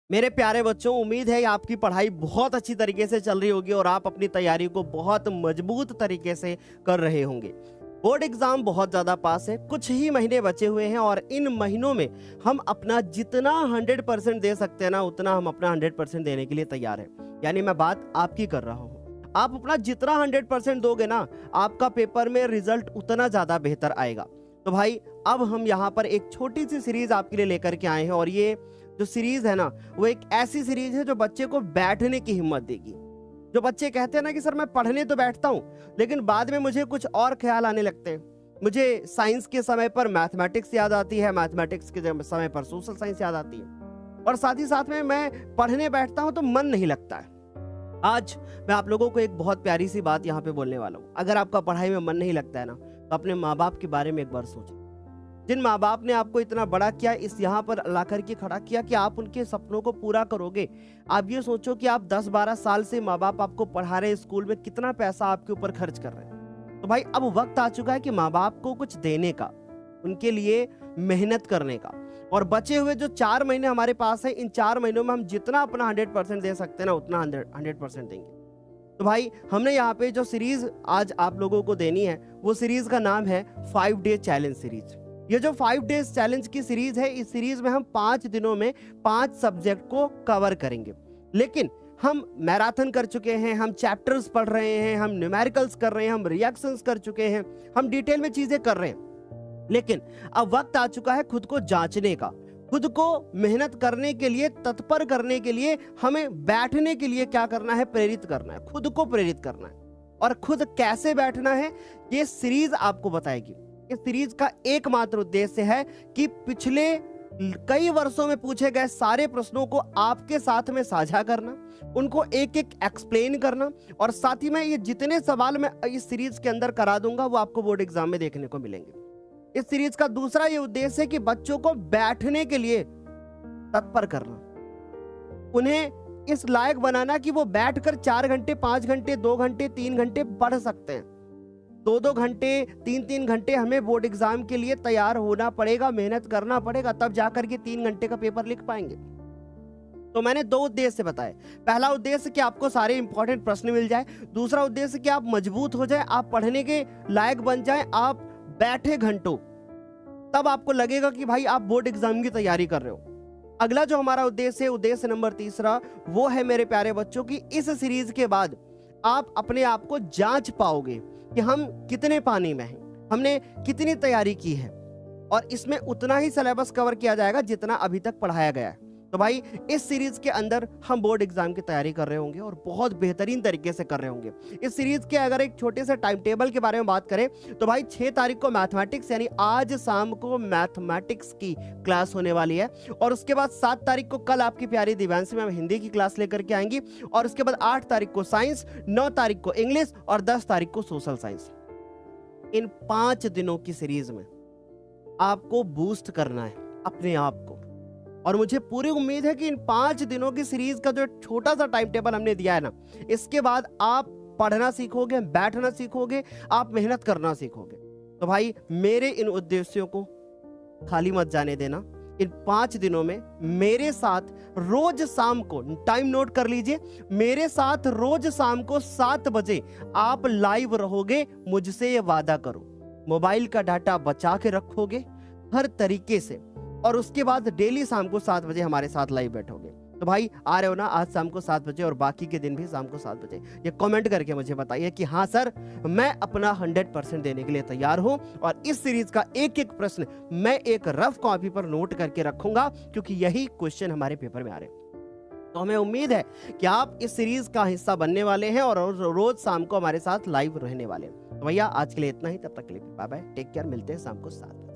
मेरे प्यारे बच्चों, उम्मीद है आपकी पढ़ाई बहुत अच्छी तरीके से चल रही होगी और आप अपनी तैयारी को बहुत मजबूत तरीके से कर रहे होंगे। बोर्ड एग्जाम बहुत ज़्यादा पास है, कुछ ही महीने बचे हुए हैं और इन महीनों में हम अपना जितना 100% दे सकते हैं ना, उतना हम अपना 100% देने के लिए तैयार हैं। यानी मैं बात आपकी कर रहा हूँ। आप अपना जितना 100% दोगे ना, आपका पेपर में रिजल्ट उतना ज़्यादा बेहतर आएगा। तो भाई, अब हम यहाँ पर एक छोटी सी सीरीज आपके लिए लेकर के आए हैं और ये जो सीरीज है ना, वो एक ऐसी सीरीज है जो बच्चे को बैठने की हिम्मत देगी। जो बच्चे कहते हैं ना कि सर मैं पढ़ने तो बैठता हूँ, लेकिन बाद में मुझे कुछ और ख्याल आने लगते हैं। मुझे साइंस के समय पर मैथमेटिक्स याद आती है, मैथमेटिक्स के समय पर सोशल साइंस याद आती है, और साथ ही साथ में मैं पढ़ने बैठता हूँ तो मन नहीं लगता है। आज मैं आप लोगों को एक बहुत प्यारी सी बात यहाँ पे बोलने वाला हूँ। अगर आपका पढ़ाई में मन नहीं लगता है ना, तो अपने माँ बाप के बारे में एक बार सोचें। जिन माँ बाप ने आपको इतना बड़ा किया, इस यहाँ पर ला करके खड़ा किया कि आप उनके सपनों को पूरा करोगे। आप ये सोचो कि आप 10-12 साल से माँ बाप आपको पढ़ा रहे हैं, स्कूल में कितना पैसा आपके ऊपर खर्च कर रहे हैं। तो भाई, अब वक्त आ चुका है कि माँ बाप को कुछ देने का, उनके लिए मेहनत करने का। और बचे हुए जो 4 महीने हमारे पास है, इन 4 महीनों में हम जितना अपना 100% दे सकते हैं ना, उतना 100% देंगे। तो भाई, हमने यहाँ पे जो सीरीज आज आप लोगों को देनी है, वो सीरीज का नाम है 5 डे चैलेंज सीरीज। ये जो 5 डेज चैलेंज की सीरीज है, इस सीरीज में हम 5 दिनों में 5 सब्जेक्ट को कवर करेंगे। लेकिन हम मैराथन कर चुके हैं, हम चैप्टर्स पढ़ रहे हैं, हम न्यूमेरिकल्स कर रहे हैं, हम रिएक्शंस कर चुके हैं, हम डिटेल में चीजें कर रहे हैं। लेकिन अब वक्त आ चुका है खुद को जांचने का, खुद को मेहनत करने के लिए, तत्पर करने के लिए। हमें बैठने के लिए क्या करना है? प्रेरित करना है, खुद को प्रेरित करना है। और खुद कैसे बैठना है, ये सीरीज आपको बताएगी। इस सीरीज का एकमात्र उद्देश्य है कि पिछले कई वर्षों में पूछे गए सारे प्रश्नों को आपके साथ में साझा करना, उनको एक एक एक्सप्लेन करना, और साथ ही में ये जितने सवाल मैं इस सीरीज के अंदर करा दूंगा वो आपको बोर्ड एग्जाम में देखने को मिलेंगे। इस सीरीज का दूसरा ये उद्देश्य है कि बच्चों को बैठने के लिए तत्पर करना, उन्हें इस लायक बनाना कि वो बैठकर 4 घंटे, 5 घंटे, 2 घंटे, 3 घंटे पढ़ सकते हैं। 2-2 घंटे, 3-3 घंटे हमें बोर्ड एग्जाम के लिए तैयार होना पड़ेगा, मेहनत करना पड़ेगा, तब जाकर के 3 घंटे का पेपर लिख पाएंगे। तो मैंने 2 उद्देश्य बताए। पहला उद्देश्य कि आपको सारे इंपॉर्टेंट प्रश्न मिल जाए, दूसरा उद्देश्य कि आप मजबूत हो जाए, आप पढ़ने के लायक बन जाए, आप बैठे घंटों, तब आपको लगेगा कि भाई आप बोर्ड एग्जाम की तैयारी कर रहे हो। अगला जो हमारा उद्देश्य है, उद्देश्य नंबर 3, वो है मेरे प्यारे बच्चों की इस सीरीज के बाद आप अपने आप को जांच पाओगे कि हम कितने पानी में हैं, हमने कितनी तैयारी की है, और इसमें उतना ही सिलेबस कवर किया जाएगा जितना अभी तक पढ़ाया गया है। तो भाई, इस सीरीज के अंदर हम बोर्ड एग्जाम की तैयारी कर रहे होंगे और बहुत बेहतरीन तरीके से कर रहे होंगे। इस सीरीज के अगर एक छोटे से टाइम टेबल के बारे में बात करें तो भाई, 6 तारीख को मैथमेटिक्स, यानी आज शाम को मैथमेटिक्स की क्लास होने वाली है, और उसके बाद 7 तारीख को कल आपकी प्यारी दिव्यांशी मैम हिंदी की क्लास लेकर के आएंगी, और उसके बाद 8 तारीख को साइंस, 9 तारीख को इंग्लिश और 10 तारीख को सोशल साइंस। इन 5 दिनों की सीरीज में आपको बूस्ट करना है अपने आप को, और मुझे पूरी उम्मीद है कि इन 5 दिनों की सीरीज का जो छोटा सा टाइम टेबल हमने दिया है ना, इसके बाद आप पढ़ना सीखोगे, बैठना सीखोगे, आप मेहनत करना सीखोगे। तो भाई, मेरे इन उद्देश्यों को खाली मत जाने देना। इन 5 दिनों में मेरे साथ रोज शाम को, टाइम नोट कर लीजिए, मेरे साथ रोज शाम को 7 बजे आप लाइव रहोगे। मुझसे ये वादा करो, मोबाइल का डाटा बचा के रखोगे हर तरीके से, और उसके बाद डेली शाम को 7 बजे हमारे साथ लाइव बैठोगे। तो भाई, आ रहे हो ना आज शाम को 7 बजे, और बाकी के दिन भी शाम को 7 बजे? ये कमेंट करके मुझे बताइए कि हाँ सर, मैं अपना 100% देने के लिए तैयार हूं, और इस सीरीज का एक एक प्रश्न मैं एक रफ कॉपी पर नोट करके रखूंगा, क्योंकि यही क्वेश्चन हमारे पेपर में आ रहे हैं। तो हमें उम्मीद है कि आप इस सीरीज का हिस्सा बनने वाले हैं और रोज शाम को हमारे साथ लाइव रहने वाले हैं। तो भैया, आज के लिए इतना ही, तब तक के लिए बाय बाय, टेक केयर, मिलते हैं शाम को 7 बजे।